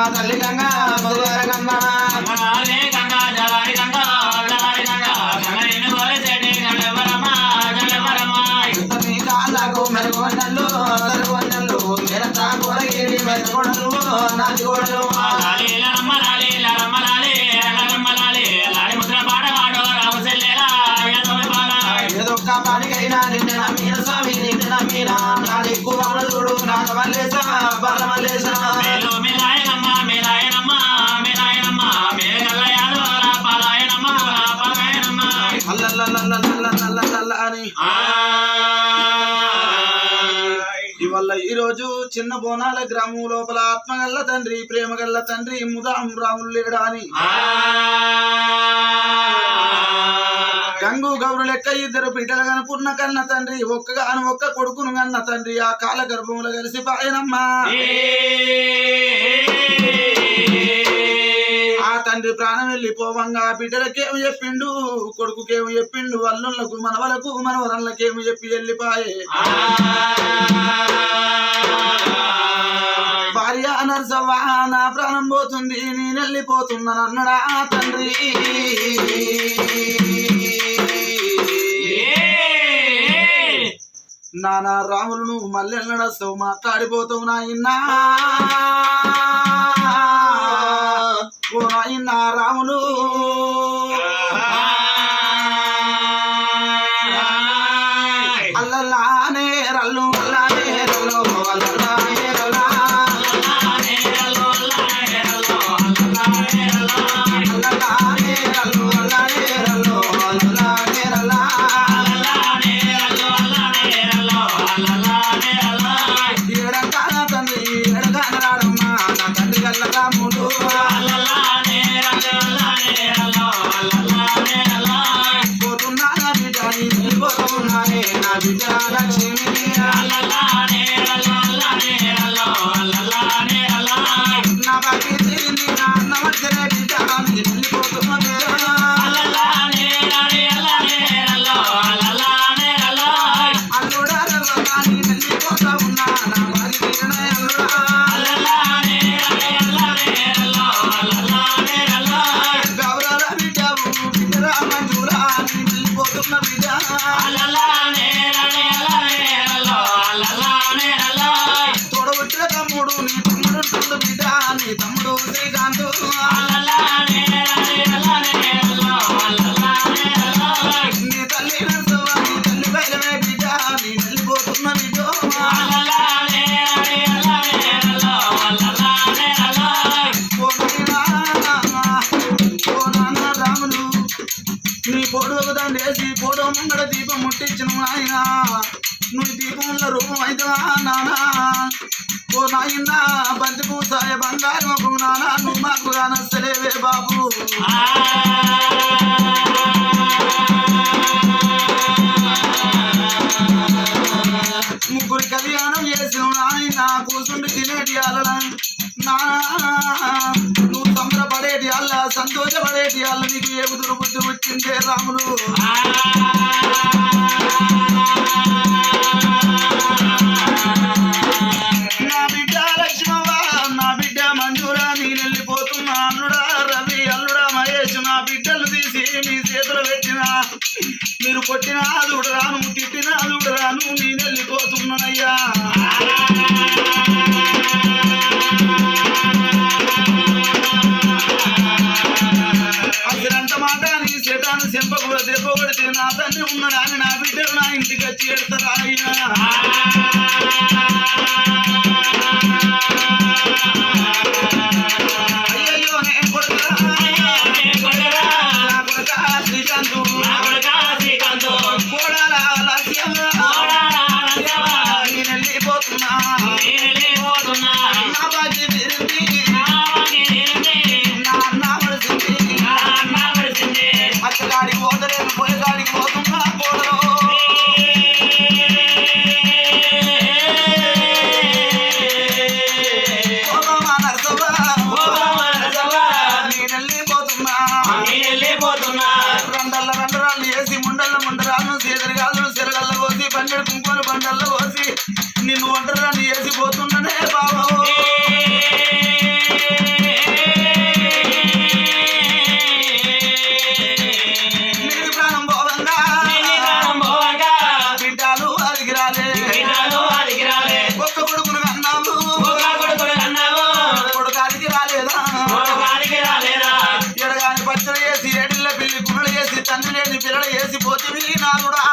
తల్లి గంగా మధుర గంగా మెరుగులు తరుగులు మెరతా కొడగిరి మెరుగుడలు నాది గోడలు ఏదొక్క పాడికైనా నిన్న నమ్మిన స్వామి నిన్న నమ్మిన నాడు ఎక్కువ చూడు నాన్న మల్లేసా బాల మల్లేసా అని ఇవల్ల ఈ రోజు చిన్న బోనాల గ్రామం లోపల ఆత్మగల్ల తండ్రి ప్రేమగల్ల తండ్రి ముదాం రాములు లేడా అని గంగు గౌరు లెక్క ఇద్దరు బిడ్డలు కనుకున్న కన్న తండ్రి ఒక్కగాను ఒక్క కొడుకును కన్న తండ్రి ఆ కాల గర్భములు కలిసి పాయనమ్మా ఆ తండ్రి ప్రాణం వెళ్ళిపోవంగా బిడ్డలకేమి చెప్పిండు కొడుకుకేమి చెప్పిండు అల్లుళ్లకు మనవలకు మనవరళ్ళకేమి చెప్పి వెళ్ళిపాయే భార్య నరసవ్వా నా ప్రాణం పోతుంది నేను వెళ్ళిపోతున్నాను అన్నడా తండ్రి నానా రాములు నువ్వు మళ్ళీ వెళ్ళడస్తావు మాట్లాడిపోతావు నాయన్నా ఓ నాయన్నా రాములు అల్లల్లానే రల్లు అల్లానే రల్లు అల్లల్లానే రల్లా తమ్ముడు శ్రీకాంతు నీ తల్లి నరసవ్వ నీ తల్లి బయలమే బిడ్డ నీ వెళ్ళిపోతున్న బిడ్డ రాములు నీ పొడవు దాన్ని వేసి పొడవు ముంగడ దీపం ముట్టించిన ఆయన నువ్వు దీపంలో రూపం అవుతావా నానా ఓ నాయనా బంతి పూసాయ బంగారు నానా నువ్వు మాకు కానస్తలేవే బాబు ముగ్గురి కళ్యాణం చేసిన నాయన కూర్చుండి తినేటి అల్ల నానా నువ్వు సంబరపడేటి అల్ల సంతోషపడేటి అల్ల నీకు ఏ బుద్ధి బుద్ధి వచ్చిందే రాములు నా బిడ్డ లక్ష్మవ్వ నా బిడ్డ మంజూరా నేను వెళ్ళిపోతున్నా అల్లుడా రవి అల్లుడా మహేష్ నా బిడ్డలు తీసి మీ చేతులు పెట్టినా మీరు కొట్టినా చూడరాను తిట్టినా చూడరాను నేను వెళ్ళిపోతున్నానయ్యా అసలంత మాట నీ చేతాను చెంపకూడ దెబ్బకొడితే నా తండ్రి ఉన్నాడా అని నా బిడ్డలు నా ఇంటికి వచ్చి ఎడతారా అయ్యా అయ్యో నేను కొడుకా శ్రీకాంతు కోడాల నేను వెళ్ళిపోతున్నా నా బాధ్యత తీరింది నా అన్న పడిసింది అచ్చగాడికి పోతలేదు పోయేగాడికి పోతున్నా కోడలు రెండరాళ్ళు వేసి ముండల పిల్లి గుణలు వేసి తండ్రి లేని పిల్లలు వేసి పోతివి నాదుడా